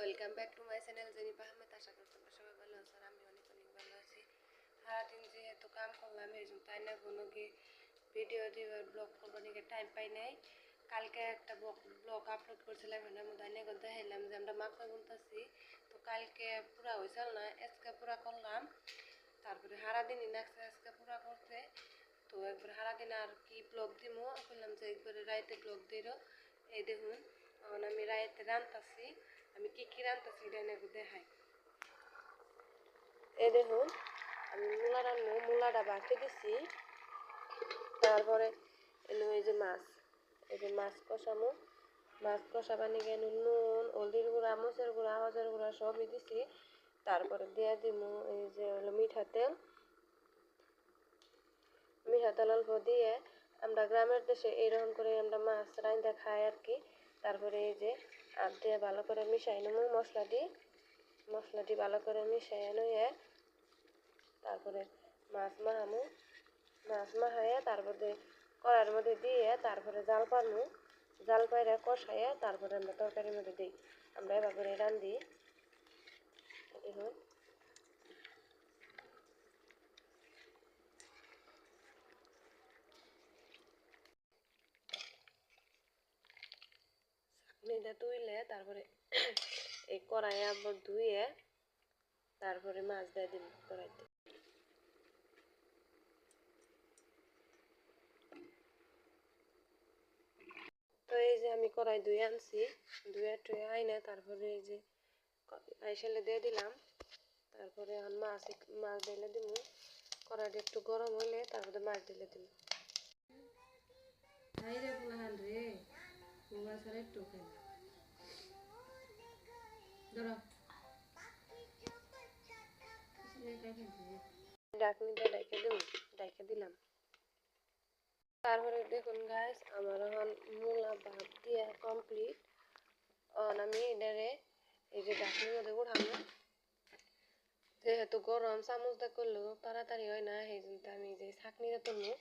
Welcome back to my channel Jenifa Ahmed. আশা করি তোমরা সবাই ভালো আছো আর আমি অনেক অনেক ভালো আছি। সারাদিন যেহেতু কাম করলাম এই জন্য তাই না কোনো কি ভিডিও দিবার ব্লগ করবার নিয়ে টাইম পাই নাই। কালকে একটা ব্লগ আপলোড করছিলাম, এর মধ্যে অনেক দেখাইলাম যে আমরা মাপা বলতেছি। তো কালকে পুরা হয়েছিল না, আজকে পুরা করলাম। তারপরে সারাদিনই লাগছে আজকে পুরা করতে। তো একবার সারাদিন আর কি ব্লগ দিমো বললাম যে একবারে রাইতে ব্লগ দিল। এই দেখুন এখন আমি রাইতে রান্তাছি, আমি কি রান্তাছি এটা একটু দেখাই। এই দেখুন আমি মূলা রান্না, মূলাটা বাটি দিছি। তারপরে এই যে মাছ, এই যে মাছ কষামো, মাছ কষা পানি গেল নুন, হলদির গুঁড়া, মরিচের গুঁড়া, হলদের গুঁড়া সবই দিছি। তারপরে দিয়ে দিমু এই যে হলো মিঠা তেল অল্প দিয়ে। আমরা গ্রামের দেশে এইরকম করে আমরা মাছ রাইন্দা খাই আর কি। তারপরে এই যে আর দিয়ে ভালো করে মিশাই নেবো মশলাটি ভালো করে মিশাই নিয়ে তারপরে মাছ মাখামো, মাছ মাখাইয়া তারপরে কড়াইয়ের মধ্যে দিয়ে তারপরে জাল পারমু, জাল পাইরে কষাইয়া তারপরে আমরা তরকারির মধ্যে দিই। আমরা এভাবে করে রান্ধি। দেখুন চাটনিটা তুইলে তারপরে এই কড়াই আবার ধুয়ে তারপরে মাছ দিয়ে দিন কড়াইতে। তো এই যে আমি কড়াই ধুয়ে আনছি, ধুয়ে টুয়ে আইনে তারপরে এই যে আইসালে দিয়ে দিলাম। তারপরে এখন মাছ দিলে দিব, কড়াইটা একটু গরম হইলে তারপরে মাছ দিলে দিব। ডাকনিটা ডাইকা দিলাম। তারপরে দেখুন গাইস আমার এখন মূলা ভাত দিয়া কমপ্লিট। আমি এটারে এই যে ডাকনির মধ্যে উঠাবো, যেহেতু গরম চামচটা করলেও তাড়াতাড়ি হয় না, সেই জন্য আমি যে ছাঁকনিটা তুলবো,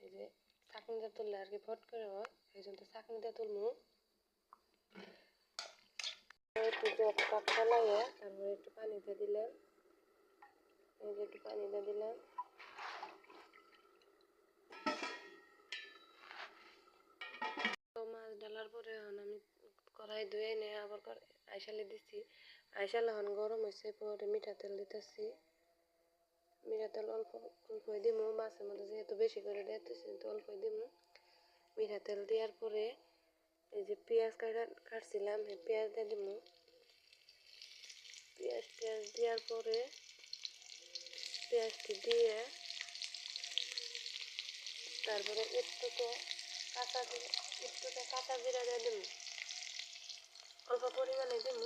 এই যে ছাঁকনিটা তুললে আর কি ফট করে হয়, সেই জন্য ছাঁকনিটা তুলবো। একটু কাপ ফেলাইয়া তারপরে একটু পানিতে দিলাম, এই যে একটু পানিতে দিলাম। তো মাছ ডালার পরে এখন আমি কড়াই ধুয়ে নিয়ে আবার আইসালে দিচ্ছি। আইসালে এখন গরম হয়েছে, পরে মিঠা তেল দিতেছি। মিঠা তেল অল্প অল্পই দিব, মাছের মধ্যে যেহেতু বেশি করে দিতেছি তো অল্পই দিব। মিঠা তেল দেওয়ার পরে এই যে পেঁয়াজ কাটছিলাম এই পেঁয়াজ দিয়ে দিব। পেঁয়াজ দেওয়ার পরে পেঁয়াজটি দিয়ে তারপরে একটুতে কাঁচা জিরা দিয়ে দিব, অল্প পরিমাণে দিব,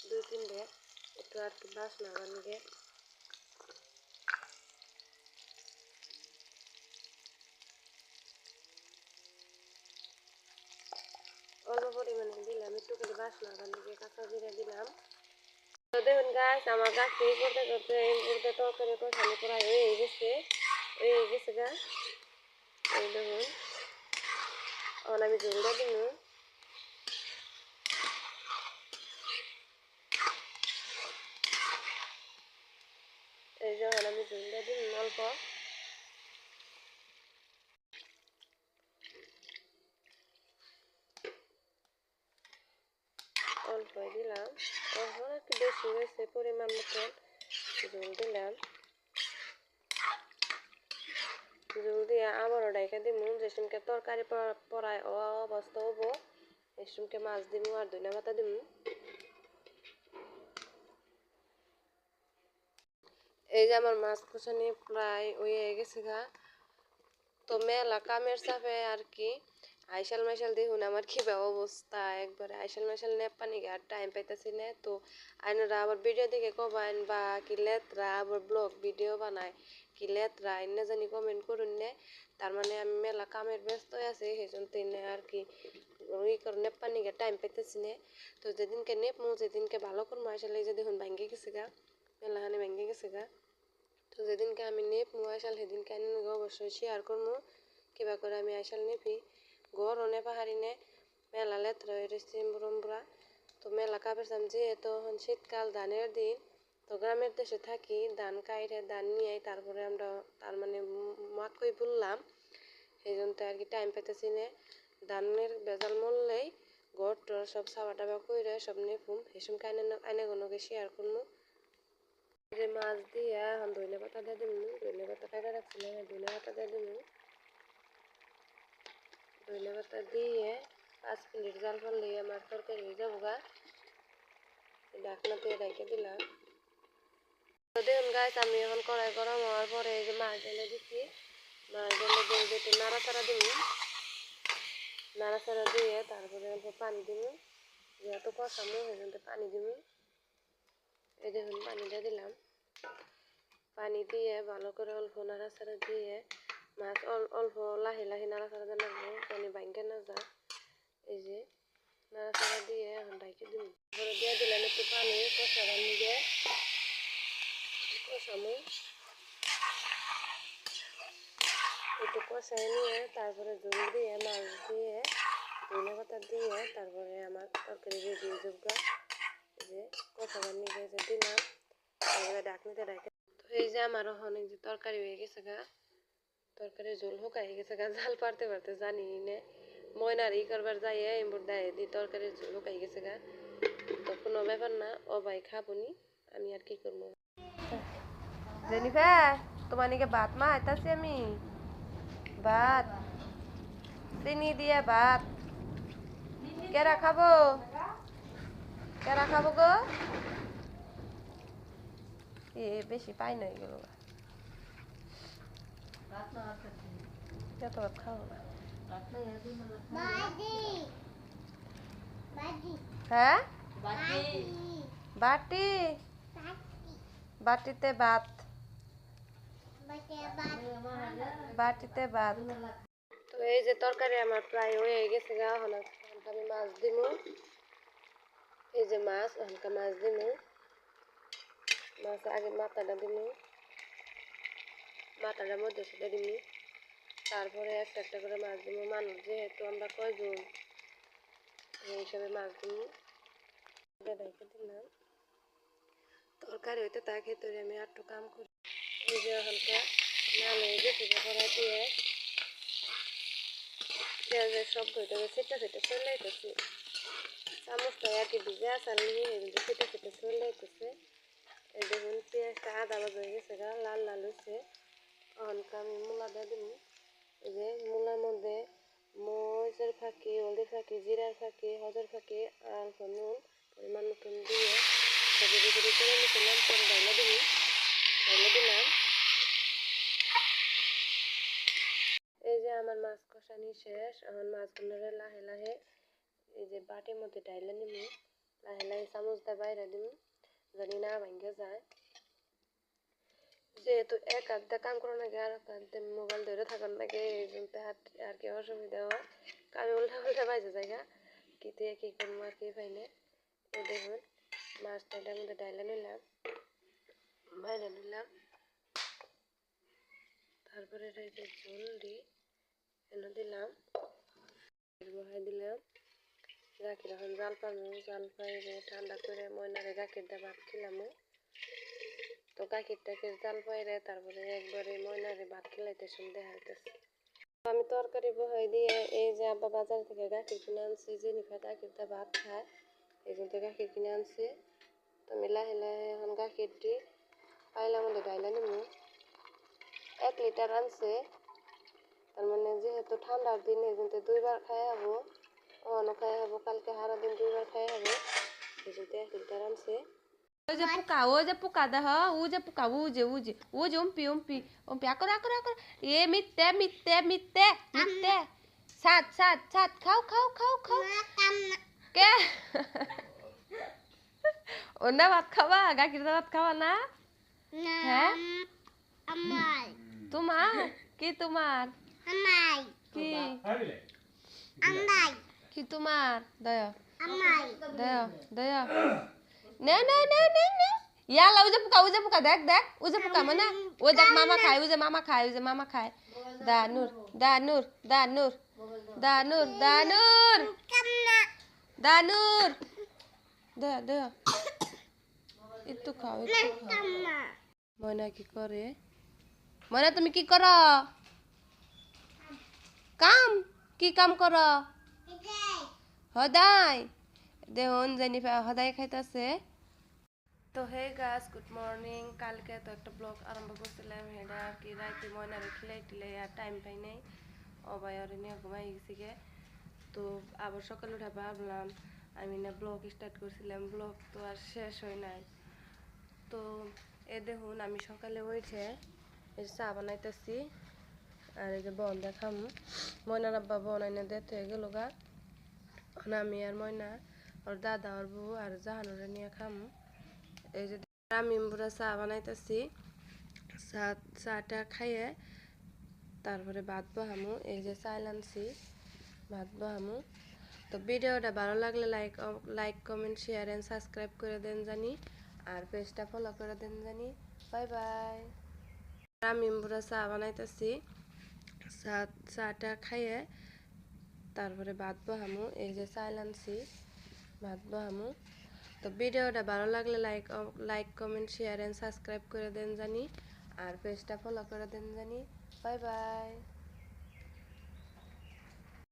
2-3 একটু আর কি বাসনা বানবে। অল্প পরিমাণে দিলাম, একটু করে বাসনা বানবে, কাঁচা জিরা দিলাম। তো দেখুন গাছ আমার গাছ এই করতে করতে এই করতে তরকারি কষানো প্রায় হয়ে গেছে গা। এই দেখুন এখন আমি ঝোলটা দিব। এই যখন আমি ঝোলটা দিব অল্প অল্পই দিলাম, এখন একটু বেশি হয়েছে পরিমাণ মতন ঝোল দিলাম। ঝোল দিয়ে আবারও ডাইকা দিব, যে সময় তরকারি পড়ায় অবস্থা হবো এই সময় মাছ দিব আর ধনিয়া পাতা দিব। এই যে আমার মাছ কষানি প্রায় হয়ে গেছে গা। তো মেলা কামের চাপে আর কি আইসাল মাইসাল দেখুন আমার কি অবস্থা, একবারে আইসাল মাইসাল নে পানি আর টাইম পাইতেছি না। তো আইনরা আবার ভিডিও দেখে কবাইন বা কি লেতরা আবার ব্লগ ভিডিও বানায় কি লেতরা এনে জানি কমেন্ট করুন নে। তার মানে আমি মেলা কামের ব্যস্ত আছি, সেই জন্য আর কি ওই করে নেপ পানি টাইম পাইতেছি না। তো যেদিনকে নেপমু যেদিনকে ভালো করবো আসলে এই যে দেখুন ভাঙ্গে গেছে গা, মেলাখানে ভাঙ্গে গেছে গা। তো যেদিনকে আমি নেপমু আইসাল সেদিনকে আমি অবশ্যই শেয়ার করবো কিবা করে আমি আইসাল নেপি। গড়ও নেপা হারি নে, মেলা লেতরা হয়ে রয়েছে এম্বুরা। তো মেলা কাপড় যেহেতু এখন শীতকাল ধানের দিন, তো গ্রামের দেশে থাকি, ধান কাইটে ধান নিয়ে তারপরে আমরা তার মানে মাকই বললাম, এই জন্য আর কি টাইম পেতেছি না। ধানের বেজাল মরলেই ঘর টর সব সাবা টাবা কইরে সব নেপুম হেসুম আইনে গনকে শেয়ার করবো। যে মাছ দিয়ে এখন ধনে পাতা দিয়ে দিব, ধনে পাতা কাটা রাখছিলাম, ধনে পাতা দিয়ে দিব। ধনে পাতা দিয়ে 5 মিনিট জাল করলে আমার তরকারি হয়ে যাবো গা। ঢাকনাতে রেখে দিলাম। তো দেখুন গাইস, আমি এখন কড়াই গরম হওয়ার পরে এই যে মাছ ঢেলে দিচ্ছি। মাছ ঢেলে দিয়ে একটু নাড়াচাড়া দিব, নাড়াচাড়া দিয়ে তারপরে অল্প পানি দিব, যেহেতু কষামো সেই জন্য পানি দিব। এই দেখুন পানি দিয়ে দিলাম, পানি দিয়ে ভালো করে অল্প নাড়াচাড়া দিয়ে মাছ অল্প লাহি লাহি নাড়াচাড়া দিয়ে লাগবো, পানি ভাঙ্গে না যায়। এই যে নাড়াচাড়া দিয়ে এখন ঢাকি দিব, তারপরে দিয়ে দিলাম একটু পানি কষাবার নিয়ে কষামো, একটু কষাই নিয়ে তারপরে ঝোল দিয়ে মাছ দিয়ে ধনে পাতা দিয়ে তারপরে আমার তরকারি রেডি হয়ে যাবো। এই যে কষাবার নিয়ে যে দিলাম, তারপরে ঢাকনিতে রেখে। তো এই যে আমার অনেক যে তরকারি হয়ে গেছে গা, তরকারি ঝোল শুকাই গেছে গা, জাল পারতে পারতে জানি না ময়নার ই করবার যাই এমবর দেয় দি তরকারির ঝোল শুকাই গেছে গা। তো কোনো ব্যাপার না, ও ভাই খাবনি, আমি আর কি করবো। জেনিফা, তোমার নিকে ভাত মা আইতাছি আমি, ভাত চিনি দিয়ে ভাত। কেরা খাবো, কেরা খাবো গো? এ বেশি পাই নাই গেল, এত ভাত খাবো না। হ্যাঁ বাটি, বাটিতে ভাত, বাটিতে ভাত। তো এই যে তরকারি আমার প্রায় হয়ে গেছে গা, আমি মাছ দিব। এই যে মাছ, হালকা মাছ দিব, মাছ আগে মাথাটা দিব, মাথাটার মধ্যে সেটা দিব, তারপরে একটা একটা করে মাছ দিব। মানুষ যেহেতু আমরা কয়জন এই হিসাবে মাছ দিব। রেখে দিলাম, তরকারি হইতে তা খেতে আমি একটু কাম করি। এই যে হালকা নাল হয়ে গেছে কড়াই দিয়ে পেঁয়াজের শব্দ হইতে সেটা সেটা চলে যাইতেছে, চামচটা আর কি ভিজে আসার নিয়ে সেটা সেটা চলে যাইতেছে। এই দেখুন পেঁয়াজটা আদা ভাজা হয়ে গেছে গা, লাল লাল হয়েছে। অনকা আমি মূলা দিয়ে দিব। এই যে মূলার মধ্যে মরিচের ফাঁকি, হলদির ফাঁকি, জিরার ফাঁকি, হজের ফাঁকি আর অল্প নুন পরিমাণ মতন দিয়ে সবজি করে নিয়েছিলাম, পরে ডাইলা দিব, ডাইলা দিলাম। এই যে আমার মাছ কষানি শেষ, আমার মাছগুলোরে লাহে লাহে এই যে বাটির মধ্যে ডাইলা নিব, লাহে লাহে চামচ দিয়ে বাইরে দিব, জানি না ভাঙ্গে যায়। যেহেতু এক হাত দিয়ে কাম করার নাকি আর এক হাত দিয়ে মোবাইল ধরে থাকার নাকি, এই জন্য আর কি অসুবিধা হয়, কামে উল্টা উল্টা বাজে জায়গা কি দিয়ে কি করবো আর কি পাইলে। এই দেখুন মাছটা এটার মধ্যে ডাইলা নিলাম, বাইরে নিলাম, তারপরে এটা যে ঝোল দিই এনে দিলাম, বহাই দিলাম। গাখির এখন জাল পাবো, জাল পাইলে ঠান্ডা করে ময়নারে গাখির দিয়ে ভাত খিলাম। তো গাখির টাখির জাল পাইলে তারপরে একবারে ময়নারে ভাত খিলাইতে শুনতে হাইতেছে। আমি তরকারি বহাই দিয়ে এই যে আব্বা বাজার থেকে গাখির কিনে আনছি, জেনিফা গাখির দিয়ে ভাত খায় এই জন্য গাখির কিনে আনছি। তো আমি লাহে লাহে এখন গাখিরটি পাইলার মধ্যে ডাইলা নিব। 1 লিটার আনছে, তার মানে যেহেতু ঠান্ডার দিন এই জন্য 2বার খাই হবো, অন্য খাই হবো, কালকে সারা দিন 2বার খাই হবো, এই জন্য 1 লিটার আনছে। ওই যে পোকা দেখ, ও যে পোকা, ও যে উম্পি উম্পি উম্পি আকর আকর আকর, এ মিথ্যে মিথ্যে মিথ্যে মিথ্যে, সাত সাত সাত, খাও খাও খাও খাও। কে অন্য ভাত খাবা, গাখির ভাত খাবা না? হ্যাঁ তোমার কি, তোমার কি কি তোমার দয়া দয়া দয়া নে নে নে নে নে, ইয়ালা ওই যে পোকা দেখ দেখ, ওই যে পোকা মানে ওই দেখ মামা খায়, ওই যে মামা খায়, ওই যে মামা খায়। দা নূর দা নূর দা নূর দা নূর দা নূর দা নূর, দে দে একটু খাও একটু খাও ময়না কি করে ময়না তুমি কি করো কাম কি কাম করো সদায় দেখুন জেনিফা সদায় খাইতেছে তো হে গাছ গুড মর্নিং কালকে তো একটা ব্লগ আরম্ভ করছিলাম সেটা আর কি রাইতে ময়নারে খিলাই টিলাই আর টাইম পাই নাই অবাই আর নিয়ে ঘুমাই গেছি গে তো আবার সকালে উঠে ভাবলাম আমি না ব্লগ স্টার্ট করছিলাম ব্লগ তো আর শেষ হয় নাই তো এ দেখুন আমি সকালে উঠে এই চা বানাইতেছি আর এই যে বন দেখাম ময়নার আব্বা বন আইনে দেখতে গেল গা আমি আর ময়না ওর দাদা ওর বউ আর জাহানুরে নিয়ে খাম এই যে আমি পুরা চা বানাইতেছি চাটা খাইয়ে তারপরে ভাত বহামু এই যে চাইল আনছি ভাত বহামু তো ভিডিওটা ভালো লাগলে like comment share and subscribe করে দেন জানি আর পেজটা ফলো করে দেন জানি বাই বাই আমি পুরা চা বানাইতেছি চাটা খাইয়ে তারপরে ভাত বহামু এই যে চাইল আনছি ভাত বহামু তো ভিডিওটা ভালো লাগলে like comment share and subscribe করে দেন জানি আর পেজটা ফলো করে দেন জানি বাই বাই।